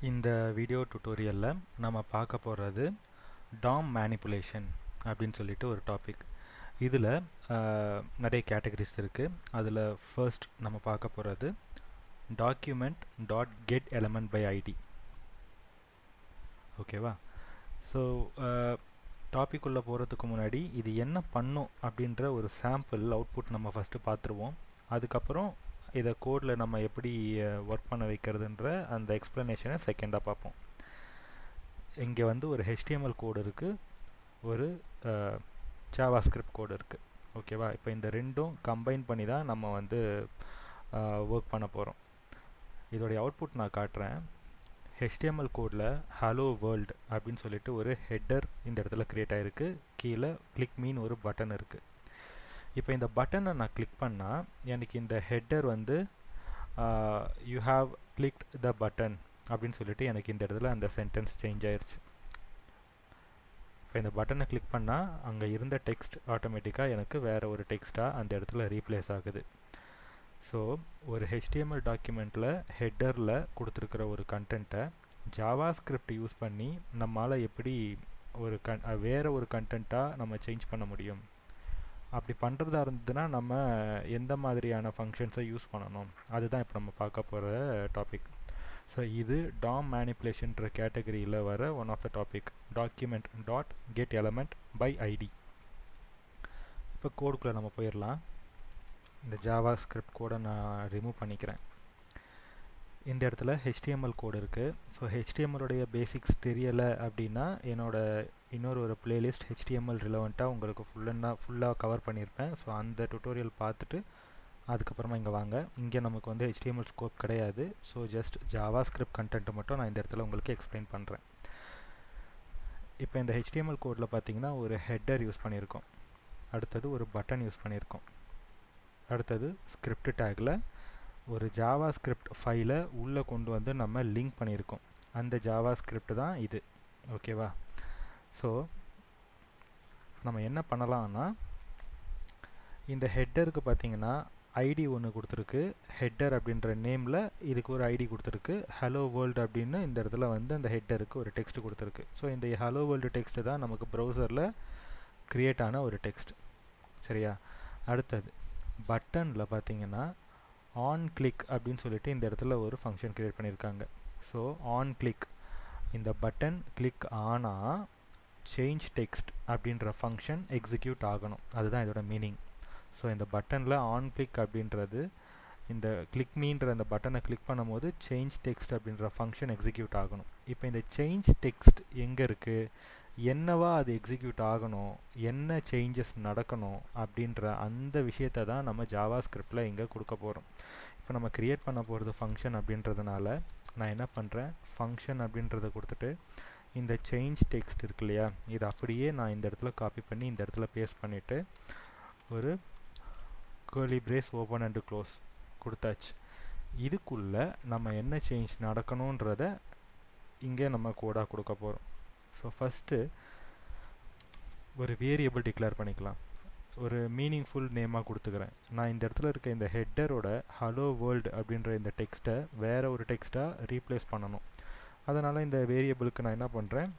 இந்த வீடியோ டுட்டோரியலில் நம்ம பார்க்க போகிறது DOM மேனிப்புலேஷன் அப்படின்னு சொல்லிட்டு ஒரு டாபிக். இதில் நிறைய கேட்டகரிஸ் இருக்குது. அதில் ஃபர்ஸ்ட் நம்ம பார்க்க போகிறது document dot get element by ID. ஓகேவா? ஸோ டாபிக் உள்ள போகிறதுக்கு முன்னாடி இது என்ன பண்ணும் அப்படின்ற ஒரு சாம்பிள் அவுட்புட் நம்ம ஃபஸ்ட்டு பார்த்துருவோம். அதுக்கப்புறம் இதை கோடில் நம்ம எப்படி ஒர்க் பண்ண வைக்கிறதுன்ற அந்த எக்ஸ்ப்ளனேஷனை செகண்டாக பார்ப்போம். இங்கே வந்து ஒரு HTML கோடு இருக்குது, ஒரு JavaScript கோடு இருக்குது. ஓகேவா? இப்போ இந்த ரெண்டும் கம்பைன் பண்ணி தான் நம்ம வந்து ஒர்க் பண்ண போகிறோம். இதோடைய அவுட்புட் நான் காட்டுறேன். HTML கோடில் ஹலோ வேர்ல்டு அப்படின்னு சொல்லிட்டு ஒரு ஹெட்டர் இந்த இடத்துல க்ரியேட் ஆகிருக்கு. கீழே கிளிக் மீன் ஒரு பட்டன் இருக்குது. இப்போ இந்த பட்டனை நான் கிளிக் பண்ணால் எனக்கு இந்த ஹெட்டர் வந்து you have clicked the button அப்படின்னு சொல்லிட்டு எனக்கு இந்த இடத்துல அந்த சென்டென்ஸ் சேஞ்ச் ஆயிடுச்சு. இப்போ இந்த பட்டனை கிளிக் பண்ணால் அங்கே இருந்த டெக்ஸ்ட் ஆட்டோமேட்டிக்காக எனக்கு வேறு ஒரு டெக்ஸ்ட்டாக அந்த இடத்துல ரீப்ளேஸ் ஆகுது. ஸோ ஒரு HTML டாக்குமெண்ட்டில் ஹெட்டரில் கொடுத்துருக்கிற ஒரு கண்டென்ட்டை JavaScript யூஸ் பண்ணி நம்மளால் எப்படி ஒரு வேறு ஒரு கண்டென்ட்டாக நம்ம சேஞ்ச் பண்ண முடியும், அப்படி பண்ணுறதா இருந்ததுன்னா நம்ம எந்த மாதிரியான ஃபங்க்ஷன்ஸை யூஸ் பண்ணணும், அதுதான் இப்போ நம்ம பார்க்க போகிற டாபிக். ஸோ இது DOM மேனிப்புலேஷன்ற கேட்டகரியில் வர one of the topic, document dot get element by ID. இப்போ கோடுக்குள்ளே நம்ம போயிடலாம். இந்த JavaScript கோடை நான் ரிமூவ் பண்ணிக்கிறேன். இந்த இடத்துல HTML கோடு இருக்குது. ஸோ HTMLோடைய பேசிக்ஸ் தெரியலை அப்படின்னா இன்னொரு ஒரு பிளேலிஸ்ட் HTML ரிலவெண்ட்டாக உங்களுக்கு ஃபுல்லாக கவர் பண்ணியிருப்பேன். ஸோ அந்த டுட்டோரியல் பார்த்துட்டு அதுக்கப்புறமா இங்கே வாங்க. இங்கே நமக்கு வந்து HTML ஸ்கோப் கிடையாது. ஸோ ஜஸ்ட் JavaScript கண்டென்ட்டை மட்டும் நான் இந்த இடத்துல உங்களுக்கு எக்ஸ்பிளைன் பண்ணுறேன். இப்போ இந்த HTML கோடில் பார்த்தீங்கன்னா ஒரு ஹெட்டர் யூஸ் பண்ணியிருக்கோம், அடுத்தது ஒரு பட்டன் யூஸ் பண்ணியிருக்கோம், அடுத்தது ஸ்கிரிப்ட் டேக்கில் ஒரு JavaScript ஃபைலை உள்ளே கொண்டு வந்து நம்ம லிங்க் பண்ணியிருக்கோம். அந்த JavaScript தான் இது. ஓகேவா? ஸோ நம்ம என்ன பண்ணலாம்னா, இந்த ஹெட்டருக்கு பார்த்தீங்கன்னா ஐடி ஒன்று கொடுத்துருக்கு. ஹெட்டர் அப்படின்ற நேமில் இதுக்கு ஒரு ஐடி கொடுத்துருக்கு. ஹலோ வேர்ல்டு அப்படின்னு இந்த இடத்துல வந்து அந்த ஹெட்டருக்கு ஒரு டெக்ஸ்ட் கொடுத்துருக்கு. ஸோ இந்த ஹலோ வேர்ல்டு டெக்ஸ்ட்டு தான் நமக்கு ப்ரௌசரில் க்ரியேட் ஆன ஒரு டெக்ஸ்ட். சரியா? அடுத்தது பட்டனில் பார்த்தீங்கன்னா ஆன் கிளிக் அப்படின்னு சொல்லிட்டு இந்த இடத்துல ஒரு ஃபங்க்ஷன் க்ரியேட் பண்ணியிருக்காங்க. ஸோ ஆன் கிளிக், இந்த பட்டன் கிளிக் ஆனால் சேஞ்ச் டெக்ஸ்ட் அப்படின்ற ஃபங்க்ஷன் எக்ஸிக்யூட் ஆகணும். அதுதான் இதோட மீனிங். ஸோ இந்த பட்டனில் ஆன் கிளிக் அப்படின்றது, இந்த கிளிக் மீன்ற அந்த பட்டனை கிளிக் பண்ணும்போது சேஞ்ச் டெக்ஸ்ட் அப்படின்ற ஃபங்க்ஷன் எக்ஸிக்யூட் ஆகணும். இப்போ இந்த சேஞ்ச் டெக்ஸ்ட் எங்கே இருக்குது, என்னவா அது எக்ஸிக்யூட் ஆகணும், என்ன சேஞ்சஸ் நடக்கணும் அப்படின்ற அந்த விஷயத்தை தான் நம்ம JavaScriptல இங்கே கொடுக்க போகிறோம். இப்போ நம்ம க்ரியேட் பண்ண போகிறது ஃபங்க்ஷன் அப்படின்றதுனால நான் என்ன பண்ணுறேன், ஃபங்க்ஷன் அப்படின்றத கொடுத்துட்டு இந்த சேஞ்ச் டெக்ஸ்ட் இருக்கு இல்லையா, இது அப்படியே நான் இந்த இடத்துல காப்பி பண்ணி இந்த இடத்துல பேஸ்ட் பண்ணிவிட்டு ஒரு curly brace open and close கொடுத்தாச்சு. இதுக்குள்ளே நம்ம என்ன சேஞ்ச் நடக்கணுன்றத இங்கே நம்ம கோடாக கொடுக்க போகிறோம். ஸோ ஃபஸ்ட்டு ஒரு வேரியபிள் டிக்ளேர் பண்ணிக்கலாம். ஒரு மீனிங்ஃபுல் நேமாக கொடுத்துக்கிறேன். நான் இந்த இடத்துல இருக்க இந்த ஹெட்டரோட ஹலோ வேர்ல்டு அப்படின்ற இந்த டெக்ஸ்ட்டை வேறு ஒரு டெக்ஸ்ட்டாக ரீப்ளேஸ் பண்ணணும். அதனால் இந்த வேரியபிளுக்கு நான் என்ன பண்ணுறேன்,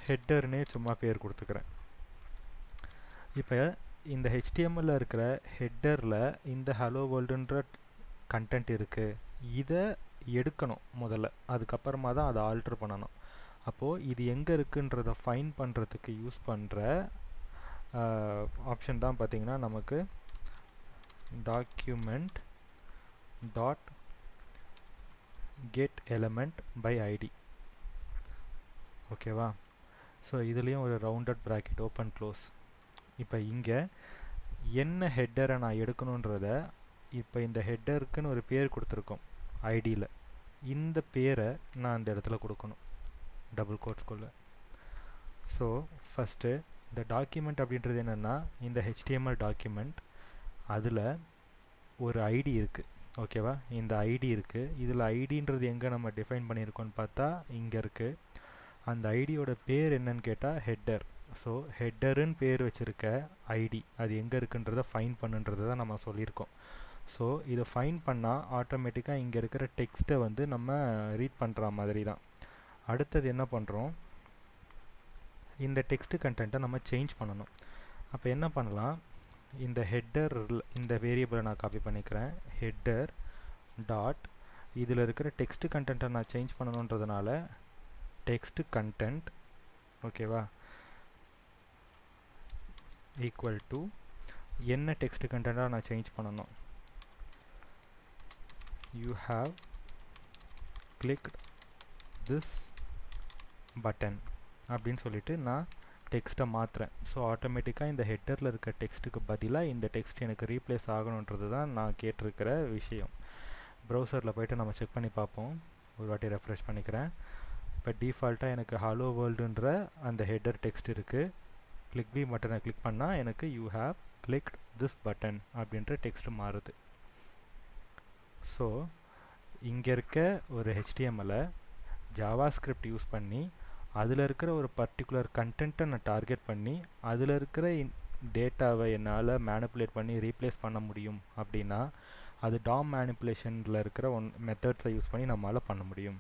ஹெட்டர்னே சும்மா பேர் கொடுத்துக்கிறேன். இப்போ இந்த HTML இருக்கிற ஹெட்டரில் இந்த ஹலோ வேர்ல்டுன்ற கண்டென்ட் இருக்குது. இதை எடுக்கணும் முதல்ல, அதுக்கப்புறமா தான் அதை ஆல்ட்ரு பண்ணணும். அப்போது இது எங்கே இருக்குன்றதை ஃபைன் பண்ணுறதுக்கு யூஸ் பண்ணுற ஆப்ஷன் தான் பார்த்திங்கன்னா நமக்கு document dot get element by ID. ஓகேவா? ஸோ இதுலேயும் ஒரு ரவுண்டட் ப்ராக்கெட் ஓப்பன் க்ளோஸ். இப்போ இங்கே என்ன ஹெட்டரை நான் எடுக்கணுன்றத, இப்போ இந்த ஹெட்டருக்குன்னு ஒரு பேர் கொடுத்துருக்கோம் ஐடியில், இந்த பேரை நான் இந்த இடத்துல கொடுக்கணும் டபுள் கோட்ஸ்குள்ளே. ஸோ ஃபஸ்ட்டு இந்த டாக்குமெண்ட் அப்படின்றது என்னென்னா, இந்த HTML டாக்குமெண்ட் அதில் ஒரு ஐடி இருக்குது. ஓகேவா? இந்த ஐடி இருக்குது. இதில் ஐடின்றது எங்கே நம்ம டிஃபைன் பண்ணியிருக்கோன்னு பார்த்தா இங்கே இருக்குது. அந்த ஐடியோட பேர் என்னன்னு கேட்டால் ஹெட்டர். ஸோ ஹெட்டருன்னு பேர் வச்சுருக்க ஐடி அது எங்கே இருக்குன்றதை ஃபைன் பண்ணுன்றதை தான் நம்ம சொல்லியிருக்கோம். ஸோ இதை ஃபைண்ட் பண்ணால் ஆட்டோமேட்டிக்காக இங்கே இருக்கிற டெக்ஸ்ட்டை வந்து நம்ம ரீட் பண்ணுற மாதிரி தான். அடுத்தது என்ன பண்ணுறோம், இந்த டெக்ஸ்ட் கண்டென்ட்டை நம்ம சேஞ்ச் பண்ணணும். அப்போ என்ன பண்ணலாம், இந்த ஹெட்டர் இந்த வேரியபிளை நான் காப்பி பண்ணிக்கிறேன். ஹெட்டர் டாட் இதில் இருக்கிற டெக்ஸ்ட் கண்டென்ட்டை நான் சேஞ்ச் பண்ணணுன்றதுனால டெக்ஸ்ட் கண்டென்ட் ஓகேவா ஈக்குவல் டு என்ன டெக்ஸ்ட் கண்டென்ட்டாக நான் சேஞ்ச் பண்ணணும், you have clicked this button அப்படின்னு சொல்லிட்டு நான் டெக்ஸ்ட்டை மாற்றுறேன். ஸோ ஆட்டோமேட்டிக்காக இந்த ஹெட்டரில் இருக்க டெக்ஸ்ட்டுக்கு பதிலாக இந்த டெக்ஸ்ட் எனக்கு ரீப்ளேஸ் ஆகணுன்றது தான் நான் கேட்டிருக்கிற விஷயம். ப்ரௌசரில் போய்ட்டு நம்ம செக் பண்ணி பார்ப்போம். ஒரு வாட்டி ரெஃப்ரெஷ் பண்ணிக்கிறேன். இப்போ டிஃபால்ட்டாக எனக்கு ஹலோ வேர்ல்டுன்ற அந்த ஹெட்டர் டெக்ஸ்ட் இருக்குது. கிளிக் தி பட்டனை கிளிக் பண்ணால் எனக்கு you have clicked this button அப்படின்ற டெக்ஸ்ட் மாறுது. ஸோ இங்கே இருக்க ஒரு HTML ஜாவாஸ்கிரிப்ட் யூஸ் பண்ணி அதில் இருக்கிற ஒரு பர்டிகுலர் கண்டென்ட்டை நான் டார்கெட் பண்ணி அதில் இருக்கிற டேட்டாவை என்னால் மேனிப்புலேட் பண்ணி ரீப்ளேஸ் பண்ண முடியும் அப்படின்னா அது DOM மேனிப்புலேஷனில் இருக்கிற மெத்தட்ஸை யூஸ் பண்ணி நம்மளால் பண்ண முடியும்.